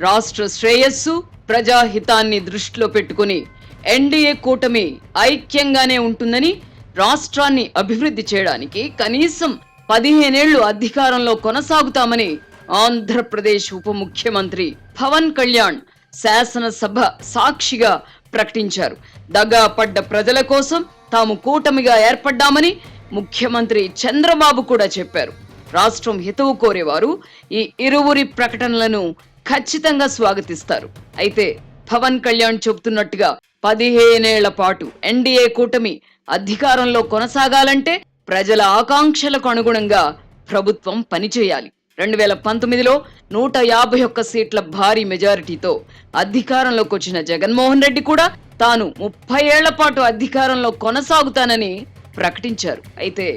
రాష్ట్ర శ్రేయస్సు ప్రజాహితాన్ని దృష్టిలో పెట్టుకుని ఎన్డీఏ కూటమి ఐక్యంగానే ఉంటుందని, రాష్ట్రాన్ని అభివృద్ధి చేయడానికి కనీసం 15 ఏళ్లు అధికారంలో కొనసాగుతామని ఆంధ్రప్రదేశ్ ఉప ముఖ్యమంత్రి పవన్ కళ్యాణ్ శాసనసభ సాక్షిగా ప్రకటించారు. దగా పడ్డ ప్రజల కోసం తాము కూటమిగా ఏర్పడ్డామని ముఖ్యమంత్రి చంద్రబాబు కూడా చెప్పారు. రాష్ట్రం హితవు కోరేవారు ఈ ఇరువురి ప్రకటనలను ఖచ్చితంగా స్వాగతిస్తారు. అయితే పవన్ కళ్యాణ్ చెబుతున్నట్టుగా 15 ఏళ్ల పాటు ఎన్డీఏ కూటమి అధికారంలో కొనసాగాలంటే ప్రజల ఆకాంక్షలకు అనుగుణంగా ప్రభుత్వం పనిచేయాలి. 2019లో 151 సీట్ల భారీ మెజారిటీతో అధికారంలోకి వచ్చిన జగన్మోహన్ రెడ్డి కూడా తాను 30 ఏళ్ల పాటు అధికారంలో కొనసాగుతానని ప్రకటించారు. అయితే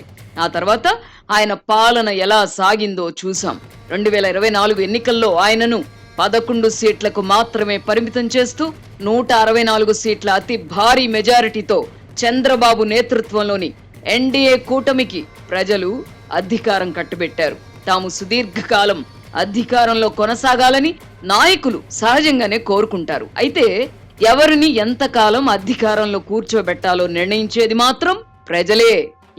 ఆ తర్వాత ఆయన పాలన ఎలా సాగిందో చూసాం. 2024 ఎన్నికల్లో ఆయనను 11 సీట్లకు మాత్రమే పరిమితం చేస్తూ 164 సీట్ల అతి భారీ మెజారిటీతో చంద్రబాబు నేతృత్వంలోని ఎన్డీఏ కూటమికి ప్రజలు అధికారం కట్టబెట్టారు. తాము సుదీర్ఘకాలం అధికారంలో కొనసాగాలని నాయకులు సహజంగానే కోరుకుంటారు. అయితే ఎవరిని ఎంతకాలం అధికారంలో కూర్చోబెట్టాలో నిర్ణయించేది మాత్రం ప్రజలే.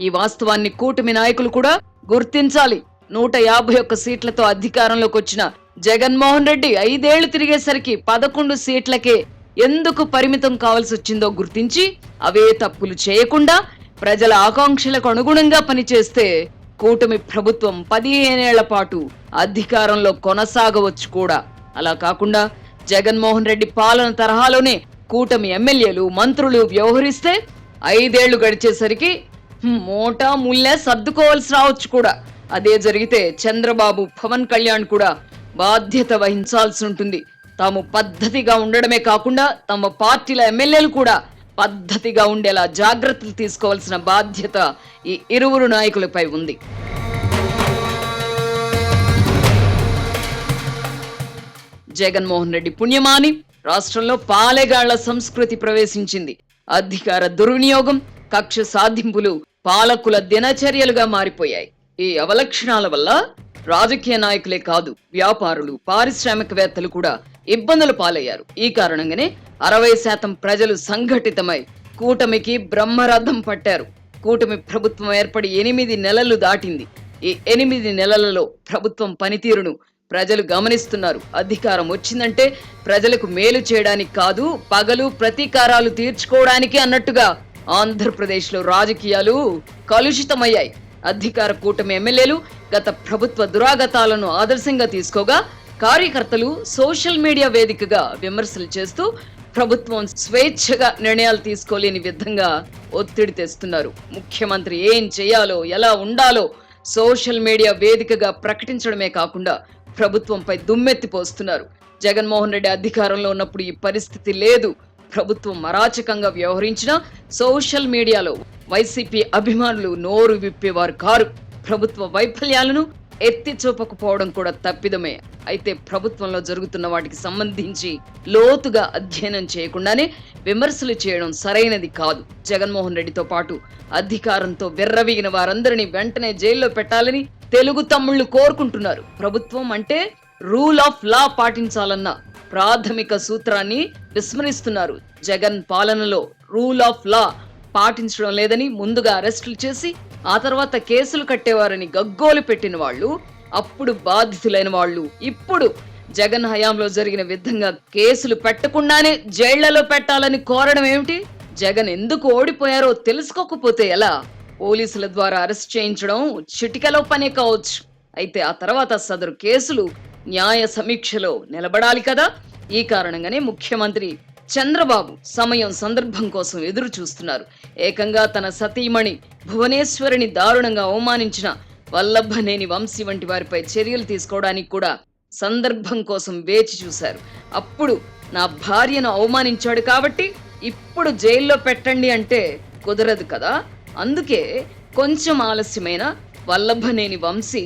ఈ వాస్తవాన్ని కూటమి నాయకులు కూడా గుర్తించాలి. 151 సీట్లతో అధికారంలోకి వచ్చిన జగన్మోహన్ రెడ్డి 5 ఏళ్లు తిరిగేసరికి 11 సీట్లకే ఎందుకు పరిమితం కావాల్సి వచ్చిందో గుర్తించి అవే తప్పులు చేయకుండా ప్రజల ఆకాంక్షలకు అనుగుణంగా పనిచేస్తే కూటమి ప్రభుత్వం 15 ఏళ్ల పాటు అధికారంలో కొనసాగవచ్చు కూడా. అలా కాకుండా జగన్మోహన్ రెడ్డి పాలన తరహాలోనే కూటమి ఎమ్మెల్యేలు, మంత్రులు వ్యవహరిస్తే 5 ఏళ్లు గడిచేసరికి మోటా ముల్లే సర్దుకోవాల్సి రావచ్చు కూడా. అదే జరిగితే చంద్రబాబు, పవన్ కళ్యాణ్ కూడా బాధ్యత వహించాల్సి ఉంటుంది. తాము పద్ధతిగా ఉండడమే కాకుండా తమ పార్టీల ఎమ్మెల్యేలు కూడా పద్ధతిగా ఉండేలా జాగ్రత్తలు తీసుకోవాల్సిన బాధ్యత ఈ ఇరువురు నాయకులపై ఉంది. జగన్మోహన్ రెడ్డి పుణ్యమాని రాష్ట్రంలో పాలెగాళ్ల సంస్కృతి ప్రవేశించింది. అధికార దుర్వినియోగం, కక్ష సాధింపులు పాలకుల దినచర్యలుగా మారిపోయాయి. ఈ అవలక్షణాల వల్ల రాజకీయ నాయకులే కాదు, వ్యాపారులు, పారిశ్రామికవేత్తలు కూడా ఇబ్బందులు పాలయ్యారు. ఈ కారణంగానే 60% ప్రజలు సంఘటితమై కూటమికి బ్రహ్మరథం పట్టారు. కూటమి ప్రభుత్వం ఏర్పడి 8 నెలలు దాటింది. ఈ 8 నెలలలో ప్రభుత్వం పనితీరును ప్రజలు గమనిస్తున్నారు. అధికారం వచ్చిందంటే ప్రజలకు మేలు చేయడానికి కాదు, పగలు ప్రతీకారాలు తీర్చుకోవడానికి అన్నట్టుగా ఆంధ్రప్రదేశ్లో రాజకీయాలు కలుషితమయ్యాయి. అధికార కూటమి ఎమ్మెల్యేలు గత ప్రభుత్వ దురాగతాలను ఆదర్శంగా తీసుకోగా, కార్యకర్తలు సోషల్ మీడియా వేదికగా విమర్శలు చేస్తూ ప్రభుత్వం స్వేచ్ఛగా నిర్ణయాలు తీసుకోలేని విధంగా ఒత్తిడి తెస్తున్నారు. ముఖ్యమంత్రి ఏం చేయాలో, ఎలా ఉండాలో సోషల్ మీడియా వేదికగా ప్రకటించడమే కాకుండా ప్రభుత్వంపై దుమ్మెత్తిపోస్తున్నారు. జగన్మోహన్ రెడ్డి అధికారంలో ఉన్నప్పుడు ఈ పరిస్థితి లేదు. ప్రభుత్వం అరాచకంగా వ్యవహరించిన సోషల్ మీడియాలో వైసీపీ అభిమానులు నోరు విప్పేవారు కారు. ప్రభుత్వ వైఫల్యాలను ఎత్తి చూపకపోవడం కూడా తప్పిదమే. అయితే ప్రభుత్వంలో జరుగుతున్న వాటికి సంబంధించి లోతుగా అధ్యయనం చేయకుండానే విమర్శలు చేయడం సరైనది కాదు. జగన్మోహన్ రెడ్డితో పాటు అధికారంతో విర్రవీగిన వారందరినీ వెంటనే జైల్లో పెట్టాలని తెలుగు తమ్ముళ్లు కోరుకుంటున్నారు. ప్రభుత్వం అంటే రూల్ ఆఫ్ లా పాటించాలన్న ప్రాథమిక సూత్రాన్ని విస్మరిస్తున్నారు. జగన్ పాలనలో రూల్ ఆఫ్ లా పాటించడం లేదని ముందుగా అరెస్టులు చేసి ఆ తర్వాత కేసులు కట్టేవారని గగ్గోలు పెట్టిన వాళ్ళు, అప్పుడు బాధితులైన వాళ్ళు ఇప్పుడు జగన్ హయాంలో జరిగిన విధంగా కేసులు పెట్టకుండానే జైళ్లలో పెట్టాలని కోరడం ఏమిటి? జగన్ ఎందుకు ఓడిపోయారో తెలుసుకోకపోతే ఎలా? పోలీసుల ద్వారా అరెస్ట్ చేయించడం చిటికలో పనే కావచ్చు. అయితే ఆ తర్వాత సదరు కేసులు న్యాయ సమీక్షలో నిలబడాలి కదా. ఈ కారణంగానే ముఖ్యమంత్రి చంద్రబాబు సమయం, సందర్భం కోసం ఎదురు చూస్తున్నారు. ఏకంగా తన సతీమణి భువనేశ్వరిని దారుణంగా అవమానించిన వల్లభనేని వంశీ వంటి వారిపై చర్యలు తీసుకోవడానికి కూడా సందర్భం కోసం వేచి చూశారు. అప్పుడు నా భార్యను అవమానించాడు కాబట్టి ఇప్పుడు జైల్లో పెట్టండి అంటే కుదరదు కదా. అందుకే కొంచెం ఆలస్యమైన వల్లభనేని వంశీ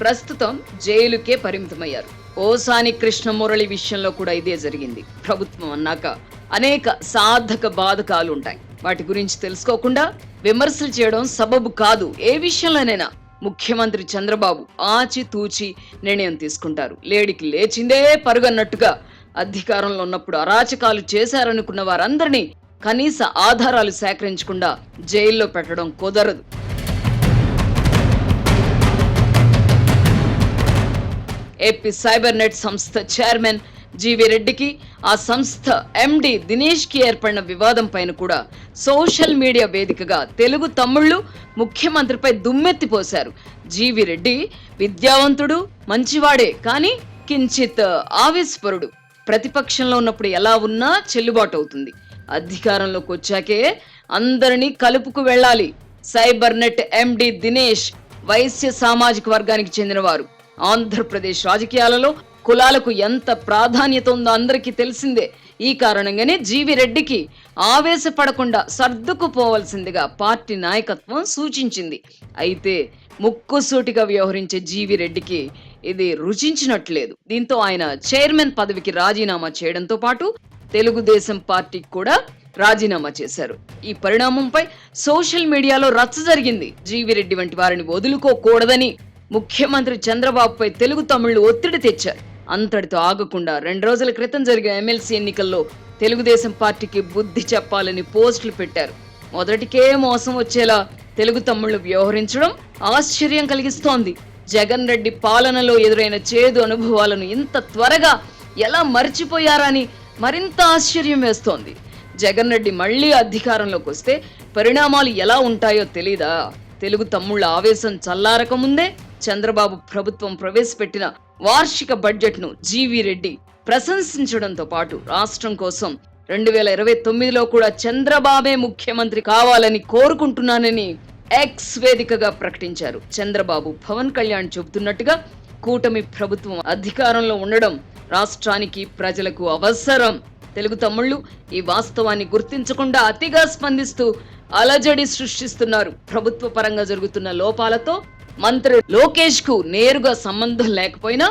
ప్రస్తుతం జైలుకే పరిమితమయ్యారు. ఓసాని కృష్ణమురళి విషయంలో కూడా ఇదే జరిగింది. ప్రభుత్వం అన్నాక అనేక సాధక బాధకాలు ఉంటాయి. వాటి గురించి తెలుసుకోకుండా విమర్శలు చేయడం సబబు కాదు. ఏ విషయంలోనైనా ముఖ్యమంత్రి చంద్రబాబు ఆచితూచి నిర్ణయం తీసుకుంటారు. లేడికి లేచిందే పరుగన్నట్టుగా అధికారంలో ఉన్నప్పుడు అరాచకాలు చేశారనుకున్న వారందరినీ కనీస ఆధారాలు సేకరించకుండా జైల్లో పెట్టడం కుదరదు. ఏపీ సైబర్ నెట్ సంస్థ చైర్మన్ జీవీ రెడ్డికి, ఆ సంస్థ ఎండి దినేష్ కి ఏర్పడిన వివాదం పైన కూడా సోషల్ మీడియా వేదికగా తెలుగు తమ్ముళ్లు ముఖ్యమంత్రిపై దుమ్మెత్తిపోశారు. జీవీ రెడ్డి విద్యావంతుడు, మంచివాడే, కానీ కించిత్ ఆవేశపరుడు. ప్రతిపక్షంలో ఉన్నప్పుడు ఎలా ఉన్నా చెల్లుబాటు అవుతుంది, అధికారంలోకి వచ్చాకే అందరినీ కలుపుకు వెళ్ళాలి. సైబర్ నెట్ ఎండి దినేష్ వైశ్య సామాజిక వర్గానికి చెందినవారు. ఆంధ్రప్రదేశ్ రాజకీయాలలో కులాలకు ఎంత ప్రాధాన్యత ఉందో అందరికీ తెలిసిందే. ఈ కారణంగానే జీవీ రెడ్డికి ఆవేశపడకుండా సర్దుకుపోవలసిందిగా పార్టీ నాయకత్వం సూచించింది. అయితే ముక్కుసూటిగా వ్యవహరించే జీవీ రెడ్డికి ఇది రుచించినట్లేదు. దీంతో ఆయన చైర్మన్ పదవికి రాజీనామా చేయడంతో పాటు తెలుగుదేశం పార్టీకి కూడా రాజీనామా చేశారు. ఈ పరిణామంపై సోషల్ మీడియాలో రచ్చ జరిగింది. జీవీ రెడ్డి వంటి వారిని వదులుకోకూడదని ముఖ్యమంత్రి చంద్రబాబుపై తెలుగు తమ్ముళ్లు ఒత్తిడి తెచ్చారు. అంతటితో ఆగకుండా 2 రోజుల క్రితం జరిగిన ఎమ్మెల్సీ ఎన్నికల్లో తెలుగుదేశం పార్టీకి బుద్ధి చెప్పాలని పోస్టులు పెట్టారు. మొదటికే మోసం వచ్చేలా తెలుగు తమ్ముళ్లు వ్యవహరించడం ఆశ్చర్యం కలిగిస్తోంది. జగన్ రెడ్డి పాలనలో ఎదురైన చేదు అనుభవాలను ఇంత త్వరగా ఎలా మర్చిపోయారని మరింత ఆశ్చర్యం వేస్తోంది. జగన్ రెడ్డి మళ్లీ అధికారంలోకి వస్తే పరిణామాలు ఎలా ఉంటాయో తెలీదా? తెలుగు తమ్ముళ్ల ఆవేశం చల్లారక ముందే చంద్రబాబు ప్రభుత్వం ప్రవేశపెట్టిన వార్షిక బడ్జెట్ ను జీవీ రెడ్డి ప్రశంసించడంతో పాటు రాష్ట్రం కోసం 2029లో కూడా చంద్రబాబే ముఖ్యమంత్రి కావాలని కోరుకుంటున్నానని ఎక్స్ వేదికగా ప్రకటించారు. చంద్రబాబు పవన్ కళ్యాణ్ చెబుతున్నట్టుగా కూటమి ప్రభుత్వం అధికారంలో ఉండడం రాష్ట్రానికి ప్రజలకు అవసరం. తెలుగు తమ్ముళ్లు ఈ వాస్తవాన్ని గుర్తించకుండా అతిగా స్పందిస్తూ అలజడి సృష్టిస్తున్నారు. ప్రభుత్వ పరంగా జరుగుతున్న లోపాలతో మంత్రి లోకేష్ కు నేరుగా సంబంధం లేకపోయినా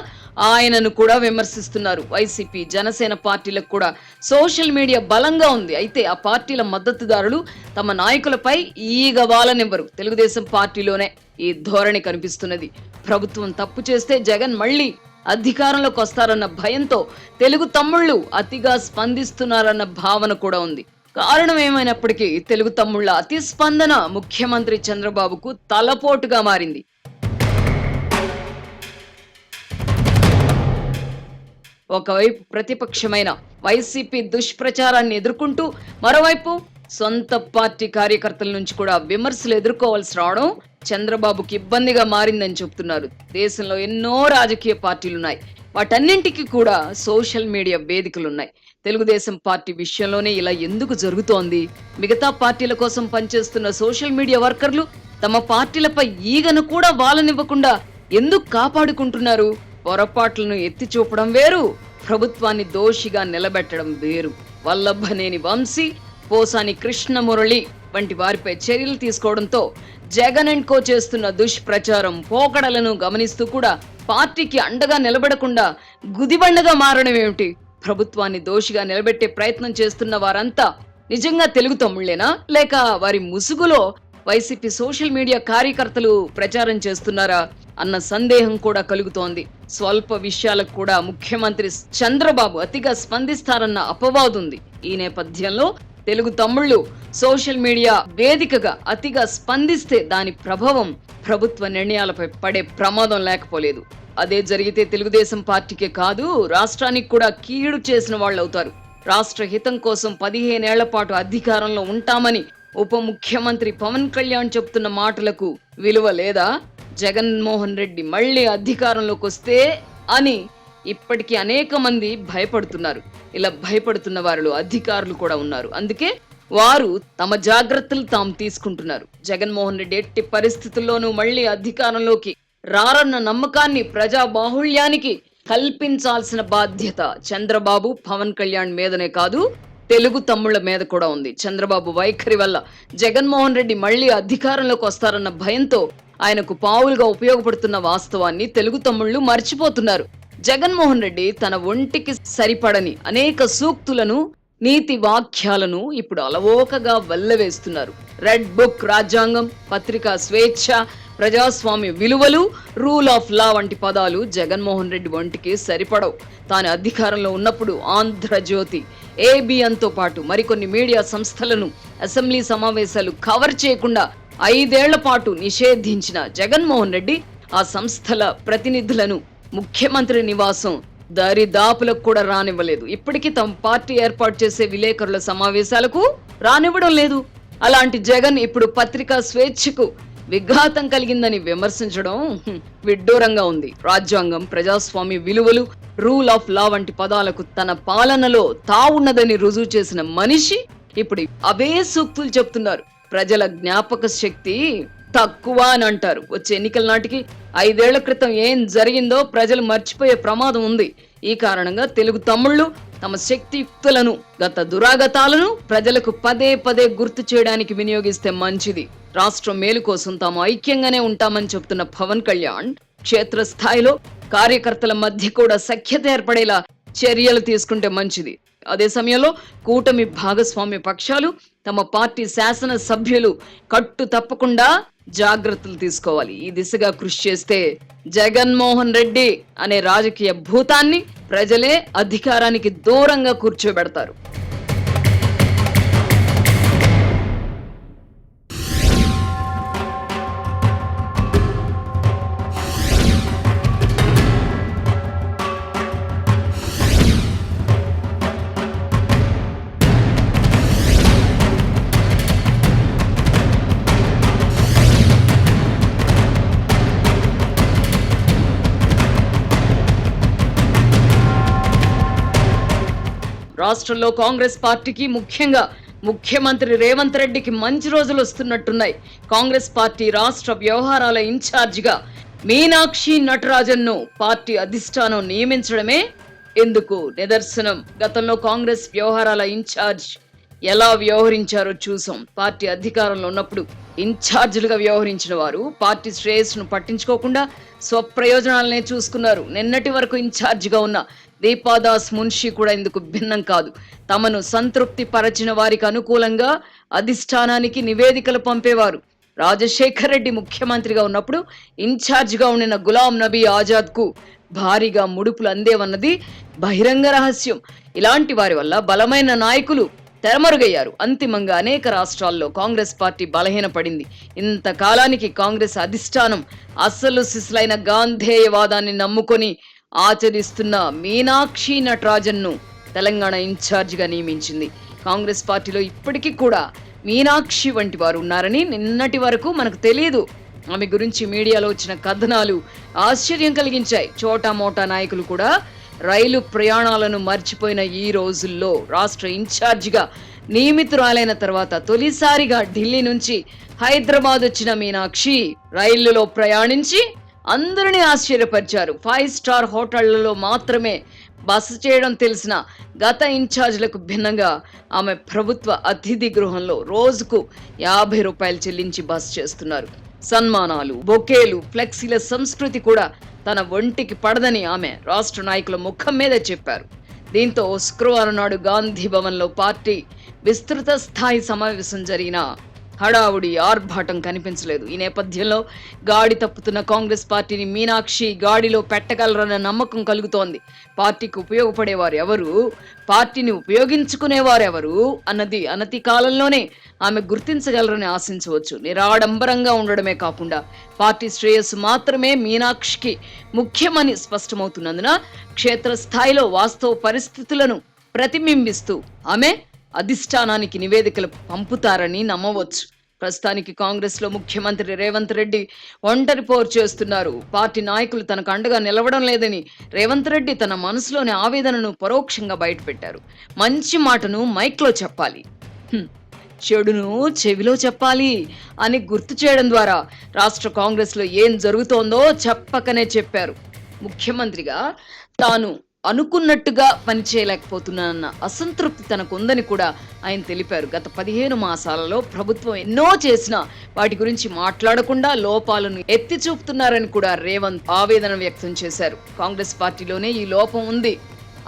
ఆయనను కూడా విమర్శిస్తున్నారు. వైసీపీ, జనసేన పార్టీలకు కూడా సోషల్ మీడియా బలంగా ఉంది. అయితే ఆ పార్టీల మద్దతుదారులు తమ నాయకులపై ఈగ వాలనివ్వరు. తెలుగుదేశం పార్టీలోనే ఈ ధోరణి కనిపిస్తున్నది. ప్రభుత్వం తప్పు చేస్తే జగన్ మళ్లీ అధికారంలోకి వస్తారన్న భయంతో తెలుగు తమ్ముళ్లు అతిగా స్పందిస్తున్నారన్న భావన కూడా ఉంది. కారణం ఏమైనప్పటికీ తెలుగు తమ్ముళ్ల అతి స్పందన ముఖ్యమంత్రి చంద్రబాబుకు తలపోటుగా మారింది. ఒకవైపు ప్రతిపక్షమైన వైసీపీ దుష్ప్రచారాన్ని ఎదుర్కొంటూ మరోవైపు సొంత పార్టీ కార్యకర్తల నుంచి కూడా విమర్శలు ఎదుర్కోవాల్సి రావడం చంద్రబాబుకి ఇబ్బందిగా మారిందని చెబుతున్నారు. దేశంలో ఎన్నో రాజకీయ పార్టీలున్నాయి, వాటన్నింటికి కూడా సోషల్ మీడియా వేదికలున్నాయి. తెలుగుదేశం పార్టీ విషయంలోనే ఇలా ఎందుకు జరుగుతోంది? మిగతా పార్టీల కోసం పనిచేస్తున్న సోషల్ మీడియా వర్కర్లు తమ పార్టీలపై ఈగను కూడా వాలనివ్వకుండా ఎందుకు కాపాడుకుంటున్నారు? పొరపాట్లను ఎత్తి చూపడం వేరు, ప్రభుత్వాన్ని దోషిగా నిలబెట్టడం వేరు. వల్లభనేని వంశీ, పోసాని కృష్ణమురళి వంటి వారిపై చర్యలు తీసుకోవడంతో జగన్ అండ్ కో చేస్తున్న దుష్ప్రచారం పోకడలను గమనిస్తూ కూడా పార్టీకి అండగా నిలబడకుండా గుదిబండగా మారడం ఏమిటి? ప్రభుత్వాన్ని దోషిగా నిలబెట్టే ప్రయత్నం చేస్తున్న వారంతా నిజంగా తెలుగు తమ్ముళ్లేనా, లేక వారి ముసుగులో వైసీపీ సోషల్ మీడియా కార్యకర్తలు ప్రచారం చేస్తున్నారా అన్న సందేహం కూడా కలుగుతోంది. స్వల్ప విషయాలకు కూడా ముఖ్యమంత్రి చంద్రబాబు అతిగా స్పందిస్తారన్న అపవాదుంది. ఈ నేపథ్యంలో తెలుగు తమ్ముళ్లు సోషల్ మీడియా వేదికగా అతిగా స్పందిస్తే దాని ప్రభావం ప్రభుత్వ నిర్ణయాలపై పడే ప్రమాదం లేకపోలేదు. అదే జరిగితే తెలుగుదేశం పార్టీకే కాదు, రాష్ట్రానికి కూడా కీడు చేసిన వాళ్ళు అవుతారు. రాష్ట్ర హితం కోసం 15 ఏళ్ల పాటు అధికారంలో ఉంటామని ఉప ముఖ్యమంత్రి పవన్ కళ్యాణ్ చెప్తున్న మాటలకు విలువ లేదా? జగన్మోహన్ రెడ్డి మళ్లీ అధికారంలోకి వస్తే అని ఇప్పటికీ అనేక మంది భయపడుతున్నారు. ఇలా భయపడుతున్న వారిలో అధికారులు కూడా ఉన్నారు. అందుకే వారు తమ జాగ్రత్తలు తాము తీసుకుంటున్నారు. జగన్మోహన్ రెడ్డి ఎట్టి పరిస్థితుల్లోనూ మళ్లీ అధికారంలోకి రారన్న నమ్మకాన్ని ప్రజా బాహుళ్యానికి కల్పించాల్సిన బాధ్యత చంద్రబాబు, పవన్ కళ్యాణ్ మీదనే కాదు, తెలుగు తమ్ముళ్ల మీద కూడా ఉంది. చంద్రబాబు వైఖరి వల్ల జగన్మోహన్ రెడ్డి మళ్లీ అధికారంలోకి వస్తారన్న భయంతో ఆయనకు పావులుగా ఉపయోగపడుతున్న వాస్తవాన్ని తెలుగు తమ్ముళ్లు మర్చిపోతున్నారు. జగన్మోహన్ రెడ్డి తన ఒంటికి సరిపడని అనేక సూక్తులను, నీతి వాక్యాలను ఇప్పుడు అలవోకగా వల్లవేస్తున్నారు. రెడ్ బుక్, రాజ్యాంగం, పత్రికా స్వేచ్ఛ, ప్రజాస్వామ్య విలువలు, రూల్ ఆఫ్ లా వంటి పదాలు జగన్మోహన్ రెడ్డి వంటికి సరిపడవు. తాను అధికారంలో ఉన్నప్పుడు ఆంధ్రజ్యోతి, ఏబిఎన్తో పాటు మరికొన్ని మీడియా సంస్థలను అసెంబ్లీ సమావేశాలు కవర్ చేయకుండా 5 ఏళ్ల పాటు నిషేధించిన జగన్మోహన్ రెడ్డి ఆ సంస్థల ప్రతినిధులను ముఖ్యమంత్రి నివాసం దరిదాపులకు కూడా రానివ్వలేదు. ఇప్పటికీ తమ పార్టీ ఏర్పాటు చేసే విలేకరుల సమావేశాలకు రానివ్వడం లేదు. అలాంటి జగన్ ఇప్పుడు పత్రికా స్వేచ్ఛకు విఘాతం కలిగిందని విమర్శించడం విడ్డూరంగా ఉంది. రాజ్యాంగం, ప్రజాస్వామ్య విలువలు, రూల్ ఆఫ్ లా వంటి పదాలకు తన పాలనలో తావున్నదని రుజువు చేసిన మనిషి ఇప్పుడు అవే సూక్తులు చెప్తున్నారు. ప్రజల జ్ఞాపక శక్తి తక్కువ అని అంటారు. వచ్చే ఎన్నికల నాటికి 5 ఏళ్ల క్రితం ఏం జరిగిందో ప్రజలు మర్చిపోయే ప్రమాదం ఉంది. ఈ కారణంగా తెలుగు తమ్ముళ్లు తమ శక్తియుక్తులను, గత దురాగతాలను ప్రజలకు పదే పదే గుర్తు చేయడానికి వినియోగిస్తే మంచిది. రాష్ట్రం మేలు కోసం తాము ఐక్యంగానే ఉంటామని చెబుతున్న పవన్ కళ్యాణ్ క్షేత్రస్థాయిలో కార్యకర్తల మధ్య కూడా సఖ్యత ఏర్పడేలా చర్యలు తీసుకుంటే మంచిది. అదే సమయంలో కూటమి భాగస్వామ్య పక్షాలు తమ పార్టీ శాసన సభ్యులు కట్టు తప్పకుండా జాగ్రత్తలు తీసుకోవాలి. ఈ దిశగా కృషి చేస్తే జగన్మోహన్ రెడ్డి అనే రాజకీయ భూతాన్ని ప్రజలే అధికారానికి దూరంగా కూర్చోబెడతారు. రాష్ట్రంలో కాంగ్రెస్ పార్టీకి, ముఖ్యంగా ముఖ్యమంత్రి రేవంత్ రెడ్డికి మంచి రోజులు వస్తున్నట్టున్నాయి. కాంగ్రెస్ పార్టీ రాష్ట్ర వ్యవహారాల ఇన్ఛార్జిగా మీనాక్షి నటరాజన్ను పార్టీ అధిష్టానం నియమించడమే ఎందుకు నిదర్శనం. గతంలో కాంగ్రెస్ వ్యవహారాల ఇన్ఛార్జ్ ఎలా వ్యవహరించారో చూసాం. పార్టీ అధికారంలో ఉన్నప్పుడు ఇన్ఛార్జీలుగా వ్యవహరించిన వారు పార్టీ శ్రేయస్సును పట్టించుకోకుండా స్వప్రయోజనాలనే చూసుకున్నారు. నిన్నటి వరకు ఇన్ఛార్జిగా ఉన్న దీపాదాస్ మున్షి కూడా ఇందుకు భిన్నం కాదు. తమను సంతృప్తి పరచిన వారికి అనుకూలంగా అధిష్టానానికి నివేదికలు పంపేవారు. రాజశేఖర్ రెడ్డి ముఖ్యమంత్రిగా ఉన్నప్పుడు ఇన్ఛార్జిగా ఉండిన గులాం నబీ ఆజాద్ కు భారీగా ముడుపులు అందేవన్నది బహిరంగ రహస్యం. ఇలాంటి వారి వల్ల బలమైన నాయకులు తెరమరుగయ్యారు. అంతిమంగా అనేక రాష్ట్రాల్లో కాంగ్రెస్ పార్టీ బలహీనపడింది. ఇంతకాలానికి కాంగ్రెస్ అధిష్టానం అసలు సిసలైన గాంధేయవాదాన్ని నమ్ముకొని ఆచరిస్తున్న మీనాక్షి నటరాజన్ను తెలంగాణ ఇన్ఛార్జిగా నియమించింది. కాంగ్రెస్ పార్టీలో ఇప్పటికీ కూడా మీనాక్షి వంటి వారు ఉన్నారని నిన్నటి వరకు మనకు తెలియదు. ఆమె గురించి మీడియాలో వచ్చిన కథనాలు ఆశ్చర్యం కలిగించాయి. చోటా మోటా నాయకులు కూడా రైలు ప్రయాణాలను మర్చిపోయిన ఈ రోజుల్లో రాష్ట్ర ఇన్ఛార్జిగా నియమితురాలైన తర్వాత తొలిసారిగా ఢిల్లీ నుంచి హైదరాబాద్ వచ్చిన మీనాక్షి రైలులో ప్రయాణించి అందరినీ ఆశ్చర్యపరిచారు. 5 స్టార్ హోటళ్లలో మాత్రమే బస చేయడం తెలిసిన గత ఇన్ఛార్జ్లకు భిన్నంగా ఆమె ప్రభుత్వ అతిథి గృహంలో రోజుకు 50 రూపాయలు చెల్లించి బస చేస్తున్నారు. సన్మానాలు, బొకేలు, ఫ్లెక్సీల సంస్కృతి కూడా తన ఒంటికి పడదని ఆమె రాష్ట్ర నాయకుల ముఖం మీద చెప్పారు. దీంతో శుక్రవారం నాడు గాంధీ భవన్ లో పార్టీ విస్తృత స్థాయి సమావేశం జరిగిన హడావుడి, ఆర్భాటం కనిపించలేదు. ఈ నేపథ్యంలో గాడి తప్పుతున్న కాంగ్రెస్ పార్టీని మీనాక్షి గాడిలో పెట్టగలరన్న నమ్మకం కలుగుతోంది. పార్టీకి ఉపయోగపడేవారు ఎవరు, పార్టీని ఉపయోగించుకునేవారెవరు అన్నది అనతి కాలంలోనే ఆమె గుర్తించగలరని ఆశించవచ్చు. నిరాడంబరంగా ఉండడమే కాకుండా పార్టీ శ్రేయస్సు మాత్రమే మీనాక్షికి ముఖ్యమని స్పష్టమవుతున్నందున క్షేత్రస్థాయిలో వాస్తవ పరిస్థితులను ప్రతిబింబిస్తూ ఆమె అధిష్టానానికి నివేదికలు పంపుతారని నమ్మవచ్చు. ప్రస్తుతానికి కాంగ్రెస్ లో ముఖ్యమంత్రి రేవంత్ రెడ్డి ఒంటరి పోరు చేస్తున్నారు. పార్టీ నాయకులు తనకు అండగా నిలవడం లేదని రేవంత్ రెడ్డి తన మనసులోని ఆవేదనను పరోక్షంగా బయటపెట్టారు. మంచి మాటను మైక్లో చెప్పాలి, చెడును చెవిలో చెప్పాలి అని గుర్తు చేయడం ద్వారా రాష్ట్ర కాంగ్రెస్ లో ఏం జరుగుతోందో చెప్పకనే చెప్పారు. ముఖ్యమంత్రిగా తాను అనుకున్నట్టుగా పనిచేయలేకపోతున్నానన్న అసంతృప్తి తనకుందని కూడా ఆయన తెలిపారు. గత 15 మాసాలలో ప్రభుత్వం ఎన్నో చేసినా వాటి గురించి మాట్లాడకుండా లోపాలను ఎత్తి చూపుతున్నారని కూడా రేవంత్ ఆవేదన వ్యక్తం చేశారు. కాంగ్రెస్ పార్టీలోనే ఈ లోపం ఉంది.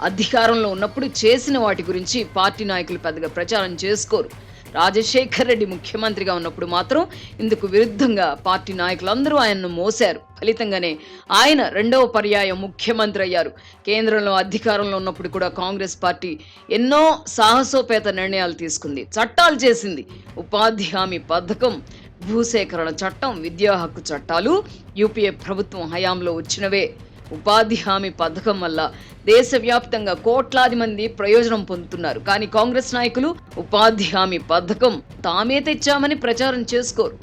అధికారంలో ఉన్నప్పుడు చేసిన వాటి గురించి పార్టీ నాయకులు పెద్దగా ప్రచారం చేసుకోరు. రాజశేఖర్ రెడ్డి ముఖ్యమంత్రిగా ఉన్నప్పుడు మాత్రం ఇందుకు విరుద్ధంగా పార్టీ నాయకులందరూ ఆయన్ను మోశారు. ఫలితంగానే ఆయన రెండవ పర్యాయం ముఖ్యమంత్రి అయ్యారు. కేంద్రంలో అధికారంలో ఉన్నప్పుడు కూడా కాంగ్రెస్ పార్టీ ఎన్నో సాహసోపేత నిర్ణయాలు తీసుకుంది, చట్టాలు చేసింది. ఉపాధి హామీ పథకం, భూసేకరణ చట్టం, విద్యా హక్కు చట్టాలు యూపీఏ ప్రభుత్వం హయాంలో వచ్చినవే. ఉపాధి హామీ పథకం వల్ల దేశవ్యాప్తంగా కోట్లాది మంది ప్రయోజనం పొందుతున్నారు. కానీ కాంగ్రెస్ నాయకులు ఉపాధి హామీ పథకం తామే తెచ్చామని ప్రచారం చేసుకోరు.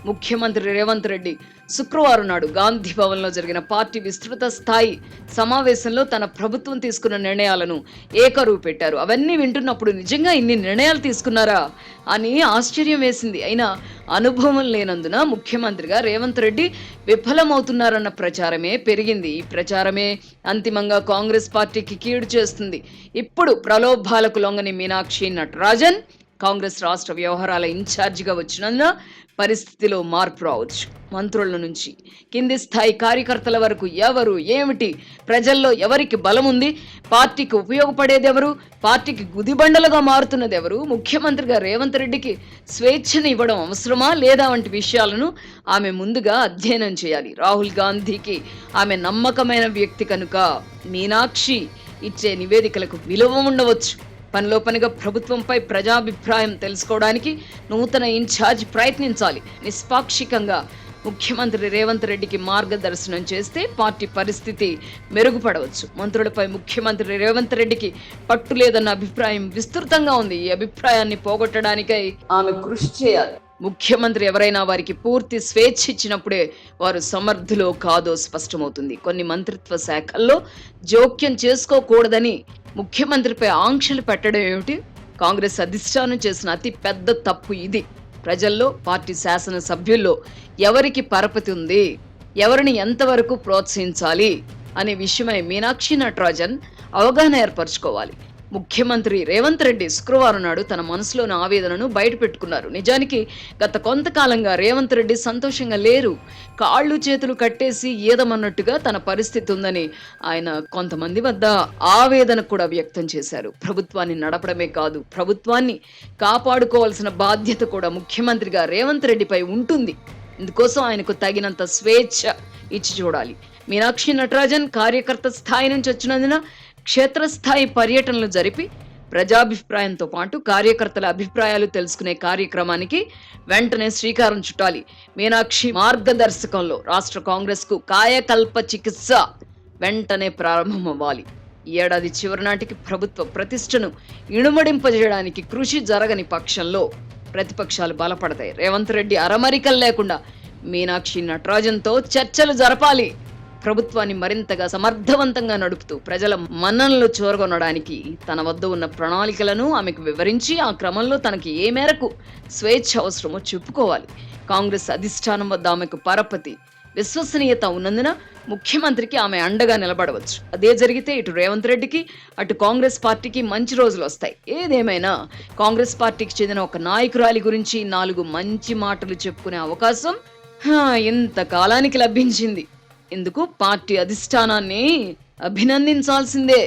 ముఖ్యమంత్రి రేవంత్ రెడ్డి శుక్రవారం నాడు గాంధీ భవన్లో జరిగిన పార్టీ విస్తృత స్థాయి సమావేశంలో తన ప్రభుత్వం తీసుకున్న నిర్ణయాలను ఏకరువు పెట్టారు. అవన్నీ వింటున్నప్పుడు నిజంగా ఇన్ని నిర్ణయాలు తీసుకున్నారా అని ఆశ్చర్యం వేసింది. అయినా అనుభవం లేనందున ముఖ్యమంత్రిగా రేవంత్ రెడ్డి విఫలమవుతున్నారన్న ప్రచారమే పెరిగింది. ఈ ప్రచారమే అంతిమంగా కాంగ్రెస్ పార్టీకి కీడు చేస్తుంది. ఇప్పుడు ప్రలోభాలకు లొంగని మీనాక్షి నటరాజన్ కాంగ్రెస్ రాష్ట్ర వ్యవహారాల ఇన్ఛార్జిగా వచ్చినందున పరిస్థితిలో మార్పు రావచ్చు. మంత్రుల నుంచి కింది స్థాయి కార్యకర్తల వరకు ఎవరు, ఏమిటి, ప్రజల్లో ఎవరికి బలం ఉంది, పార్టీకి ఉపయోగపడేది ఎవరు, పార్టీకి గుదిబండలుగా మారుతున్నది ఎవరు, ముఖ్యమంత్రిగా రేవంత్ రెడ్డికి స్వేచ్ఛను ఇవ్వడం అవసరమా లేదా వంటి విషయాలను ఆమె ముందుగా అధ్యయనం చేయాలి. రాహుల్ గాంధీకి ఆమె నమ్మకమైన వ్యక్తి కనుక మీనాక్షి ఇచ్చే నివేదికలకు విలువ ఉండవచ్చు. పనిలో పనిగా ప్రభుత్వంపై ప్రజాభిప్రాయం తెలుసుకోవడానికి నూతన ఇన్ఛార్జ్ ప్రయత్నించాలి. నిష్పాక్షికంగా ముఖ్యమంత్రి రేవంత్ రెడ్డికి మార్గదర్శనం చేస్తే పార్టీ పరిస్థితి మెరుగుపడవచ్చు. మంత్రులపై ముఖ్యమంత్రి రేవంత్ రెడ్డికి పట్టు లేదన్న అభిప్రాయం విస్తృతంగా ఉంది. ఈ అభిప్రాయాన్ని పోగొట్టడానికై ఆమె కృషి చేయాలి. ముఖ్యమంత్రి ఎవరైనా వారికి పూర్తి స్వేచ్ఛ ఇచ్చినప్పుడే వారు సమర్థులో కాదో స్పష్టమవుతుంది. కొన్ని మంత్రిత్వ శాఖల్లో జోక్యం చేసుకోకూడదని ముఖ్యమంత్రిపై ఆంక్షలు పెట్టడం ఏమిటి? కాంగ్రెస్ అధిష్టానం చేసిన అతి పెద్ద తప్పు ఇది. ప్రజల్లో, పార్టీ శాసన సభ్యుల్లో ఎవరికి పరపతి ఉంది, ఎవరిని ఎంతవరకు ప్రోత్సహించాలి అనే విషయమై మీనాక్షి నటరాజన్ అవగాహన ఏర్పరచుకోవాలి. ముఖ్యమంత్రి రేవంత్ రెడ్డి శుక్రవారం నాడు తన మనసులోని ఆవేదనను బయట పెట్టుకున్నారు. నిజానికి గత కొంతకాలంగా రేవంత్ రెడ్డి సంతోషంగా లేరు. కాళ్ళు చేతులు కట్టేసి ఈదమన్నట్టుగా తన పరిస్థితి ఉందని ఆయన కొంతమంది వద్ద ఆవేదన కూడా వ్యక్తం చేశారు. ప్రభుత్వాన్ని నడపడమే కాదు, ప్రభుత్వాన్ని కాపాడుకోవాల్సిన బాధ్యత కూడా ముఖ్యమంత్రిగా రేవంత్ రెడ్డిపై ఉంటుంది. ఇందుకోసం ఆయనకు తగినంత స్వేచ్ఛ ఇచ్చి చూడాలి. మీనాక్షి నటరాజన్ కార్యకర్త స్థాయి నుంచి వచ్చినందున క్షేత్రస్థాయి పర్యటనలు జరిపి ప్రజాభిప్రాయంతో పాటు కార్యకర్తల అభిప్రాయాలు తెలుసుకునే కార్యక్రమానికి వెంటనే శ్రీకారం చుట్టాలి. మీనాక్షి మార్గదర్శకంలో రాష్ట్ర కాంగ్రెస్ కు కాయకల్ప చికిత్స వెంటనే ప్రారంభమవ్వాలి. ఈ ఏడాది చివరి నాటికి ప్రభుత్వ ప్రతిష్టను ఇనుమడింపజేయడానికి కృషి జరగని పక్షంలో ప్రతిపక్షాలు బలపడతాయి. రేవంత్ రెడ్డి అరమరికలు లేకుండా మీనాక్షి నటరాజన్తో చర్చలు జరపాలి. ప్రభుత్వాన్ని మరింతగా సమర్థవంతంగా నడుపుతూ ప్రజల మన్ననలు చూరగొనడానికి తన వద్ద ఉన్న ప్రణాళికలను ఆమెకు వివరించి ఆ క్రమంలో తనకి ఏ మేరకు స్వేచ్ఛ అవసరమో చెప్పుకోవాలి. కాంగ్రెస్ అధిష్టానం వద్ద ఆమెకు పరపతి, విశ్వసనీయత ఉన్నందున ముఖ్యమంత్రికి ఆమె అండగా నిలబడవచ్చు. అదే జరిగితే ఇటు రేవంత్ రెడ్డికి అటు కాంగ్రెస్ పార్టీకి మంచి రోజులు వస్తాయి. ఏదేమైనా కాంగ్రెస్ పార్టీకి చెందిన ఒక నాయకురాలి గురించి 4 మంచి మాటలు చెప్పుకునే అవకాశం ఇంతకాలానికి లభించింది. ఇందుకు పార్టీ అధిష్టానాన్ని అభినందించాల్సిందే.